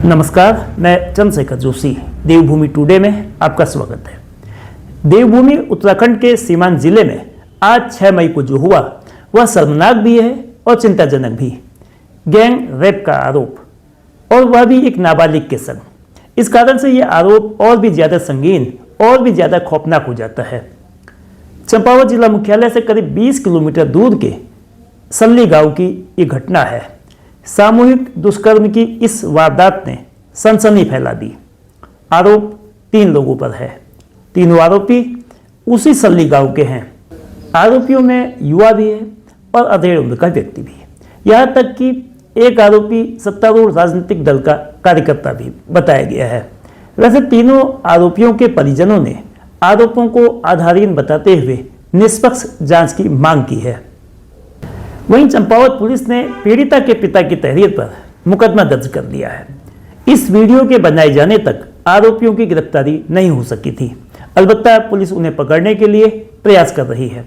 नमस्कार, मैं चंद्रशेखर जोशी। देवभूमि टुडे में आपका स्वागत है। देवभूमि उत्तराखंड के सीमांत जिले में आज 6 मई को जो हुआ वह शर्मनाक भी है और चिंताजनक भी। गैंग रेप का आरोप, और वह भी एक नाबालिग के संग। इस कारण से यह आरोप और भी ज़्यादा संगीन और भी ज़्यादा खौफनाक हो जाता है। चंपावत जिला मुख्यालय से करीब 20 किलोमीटर दूर के सल्ली गांव की ये घटना है। सामूहिक दुष्कर्म की इस वारदात ने सनसनी फैला दी। आरोप 3 लोगों पर है। तीनों आरोपी उसी सल्ली गांव के हैं। आरोपियों में युवा भी है और अधेड़ उम्र का व्यक्ति भी। यहाँ तक कि एक आरोपी सत्तारूढ़ राजनीतिक दल का कार्यकर्ता भी बताया गया है। वैसे तीनों आरोपियों के परिजनों ने आरोपों को आधारहीन बताते हुए निष्पक्ष जांच की मांग की है। वहीं चंपावत पुलिस ने पीड़िता के पिता की तहरीर पर मुकदमा दर्ज कर लिया है। इस वीडियो के बनाए जाने तक आरोपियों की गिरफ्तारी नहीं हो सकी थी। अलबत्ता पुलिस उन्हें पकड़ने के लिए प्रयास कर रही है।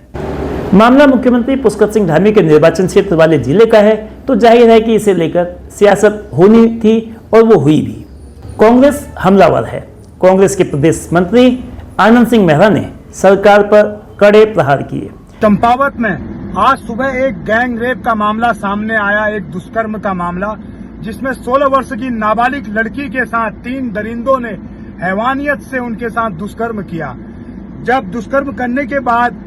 मामला मुख्यमंत्री पुष्कर सिंह धामी के निर्वाचन क्षेत्र वाले जिले का है, तो जाहिर है कि इसे लेकर सियासत होनी थी और वो हुई भी। कांग्रेस हमलावर है। कांग्रेस के प्रदेश मंत्री आनंद सिंह मेहरा ने सरकार पर कड़े प्रहार किए। चंपावत में आज सुबह एक गैंग रेप का मामला सामने आया, एक दुष्कर्म का मामला, जिसमें 16 वर्ष की नाबालिग लड़की के साथ 3 दरिंदों ने हैवानियत से उनके साथ दुष्कर्म किया। जब दुष्कर्म करने के बाद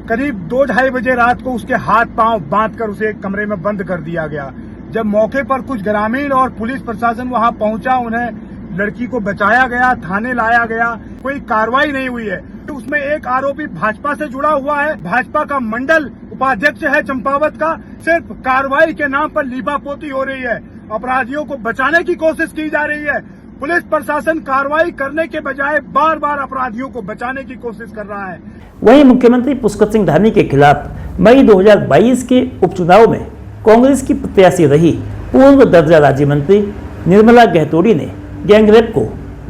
करीब 2-2:30 बजे रात को उसके हाथ पांव बांधकर उसे एक कमरे में बंद कर दिया गया। जब मौके पर कुछ ग्रामीण और पुलिस प्रशासन वहां पहुंचा, उन्हें लड़की को बचाया गया, थाने लाया गया, कोई कार्रवाई नहीं हुई है। तो उसमें एक आरोपी भाजपा से जुड़ा हुआ है, भाजपा का मंडल उपाध्यक्ष है चंपावत का। सिर्फ कार्रवाई के नाम पर लीपापोती हो रही है, अपराधियों को बचाने की कोशिश की जा रही है। पुलिस प्रशासन कार्रवाई करने के बजाय बार बार अपराधियों को बचाने की कोशिश कर रहा है। वहीं मुख्यमंत्री पुष्कर सिंह धामी के खिलाफ मई 2022 के उपचुनाव में कांग्रेस की प्रत्याशी रही पूर्व दर्जा राज्य मंत्री निर्मला गहतोड़ी ने गैंगरेप को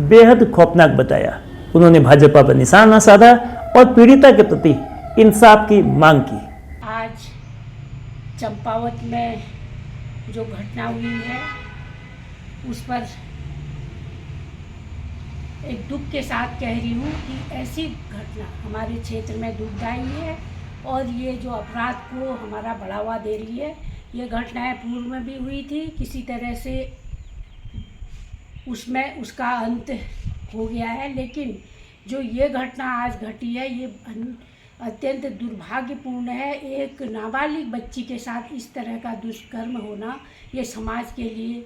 बेहद खौफनाक बताया। उन्होंने भाजपा पर निशाना साधा और पीड़िता के प्रति इंसाफ की मांग की। आज चंपावत में जो घटना हुई है उस पर एक दुख के साथ कह रही हूँ कि ऐसी घटना हमारे क्षेत्र में दुखदायी है और ये जो अपराध को हमारा बढ़ावा दे रही है। ये घटनाएं पूर्व में भी हुई थी, किसी तरह से उसमें उसका अंत हो गया है, लेकिन जो ये घटना आज घटी है ये अत्यंत दुर्भाग्यपूर्ण है। एक नाबालिग बच्ची के साथ इस तरह का दुष्कर्म होना ये समाज के लिए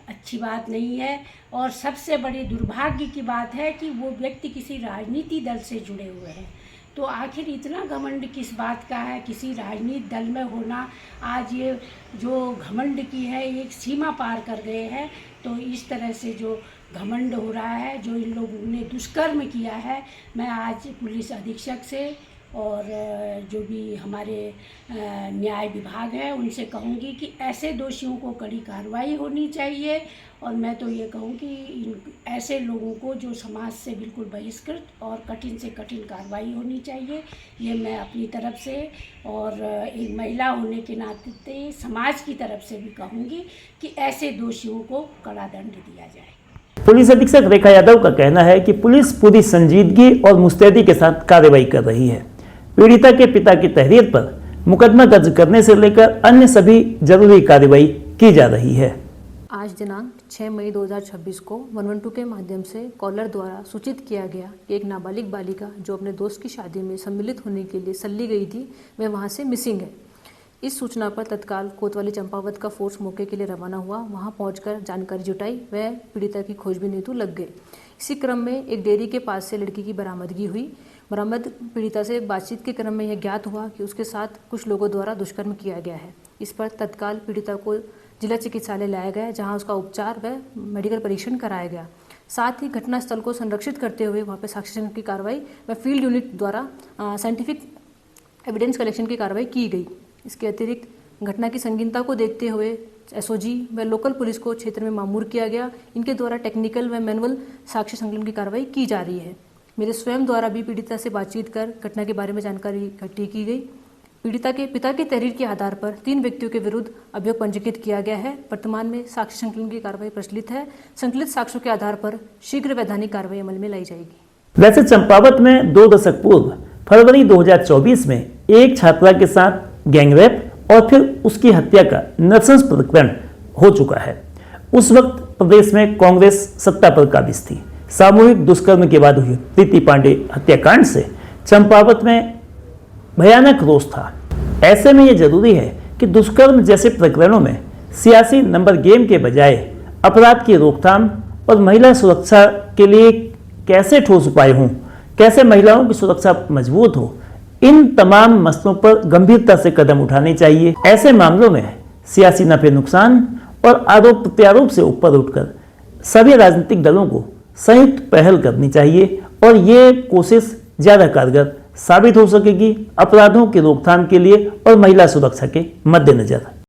अच्छी बात नहीं है। और सबसे बड़ी दुर्भाग्य की बात है कि वो व्यक्ति किसी राजनीति दल से जुड़े हुए हैं। तो आखिर इतना घमंड किस बात का है किसी राजनीतिक दल में होना। आज ये जो घमंड की है एक सीमा पार कर गए हैं। तो इस तरह से जो घमंड हो रहा है, जो इन लोगों ने दुष्कर्म किया है, मैं आज पुलिस अधीक्षक से और जो भी हमारे न्याय विभाग है उनसे कहूँगी कि ऐसे दोषियों को कड़ी कार्रवाई होनी चाहिए। और मैं तो ये कहूँ कि ऐसे लोगों को जो समाज से बिल्कुल बहिष्कृत और कठिन से कठिन कार्रवाई होनी चाहिए। ये मैं अपनी तरफ से और एक महिला होने के नाते समाज की तरफ से भी कहूँगी कि ऐसे दोषियों को कड़ा दंड दिया जाए। पुलिस अधीक्षक रेखा यादव का कहना है कि पुलिस पूरी संजीदगी और मुस्तैदी के साथ कार्रवाई कर रही है। पीड़िता के पिता की तहरीर पर मुकदमा दर्ज करने से लेकर अन्य सभी जरूरी कार्रवाई की जा रही है। आज दिनांक 6 मई 2026 को 112 के माध्यम से कॉलर द्वारा सूचित किया गया कि एक नाबालिग बालिका जो अपने दोस्त की शादी में सम्मिलित होने के लिए सल्ली गई थी, वह वहां से मिसिंग है। इस सूचना पर तत्काल कोतवाली चंपावत का फोर्स मौके के लिए रवाना हुआ। वहां पहुंचकर जानकारी जुटाई व पीड़िता की खोजबीन हेतु लग गए। इसी क्रम में एक डेयरी के पास से लड़की की बरामदगी हुई। बरामद पीड़िता से बातचीत के क्रम में यह ज्ञात हुआ कि उसके साथ कुछ लोगों द्वारा दुष्कर्म किया गया है। इस पर तत्काल पीड़िता को जिला चिकित्सालय लाया गया, जहां उसका उपचार व मेडिकल परीक्षण कराया गया। साथ ही घटनास्थल को संरक्षित करते हुए वहां पर साक्ष्य संग्रह की कार्रवाई व फील्ड यूनिट द्वारा साइंटिफिक एविडेंस कलेक्शन की कार्रवाई की गई। इसके अतिरिक्त घटना की संगीनता को देखते हुए एसओजी व लोकल पुलिस को क्षेत्र में मामूर किया गया। इनके द्वारा टेक्निकल व मैनुअल साक्ष्य संकलन की कार्रवाई की जा रही है। मेरे स्वयं द्वारा भी पीड़िता से बातचीत कर घटना के बारे में जानकारी इकट्ठी की गई। पीड़िता के पिता की तहरीर के आधार पर 3 व्यक्तियों के विरुद्ध अभियोग पंजीकृत किया गया है। वर्तमान में साक्ष्य संकलन की कार्रवाई प्रचलित है। संकलित साक्ष्यों के आधार पर शीघ्र वैधानिक कार्रवाई अमल में लाई जाएगी। वैसे चंपावत में 2 दशक पूर्व फरवरी 2024 में एक छात्रा के साथ गैंगरेप और फिर उसकी हत्या का नृशंस प्रकरण हो चुका है। उस वक्त प्रदेश में कांग्रेस सत्ता पर काबिज थी। सामूहिक दुष्कर्म के बाद हुई प्रीति पांडे हत्याकांड से चंपावत में भयानक रोष था। ऐसे में यह जरूरी है कि दुष्कर्म जैसे प्रकरणों में सियासी नंबर गेम के बजाय अपराध की रोकथाम और महिला सुरक्षा के लिए कैसे ठोस उपाय हों, कैसे महिलाओं की सुरक्षा मजबूत हो, इन तमाम मसलों पर गंभीरता से कदम उठाने चाहिए। ऐसे मामलों में सियासी नफे नुकसान और आरोप प्रत्यारोप से ऊपर उठकर सभी राजनीतिक दलों को संयुक्त पहल करनी चाहिए और ये कोशिश ज्यादा कारगर साबित हो सकेगी अपराधों की रोकथाम के लिए और महिला सुरक्षा के मद्देनजर।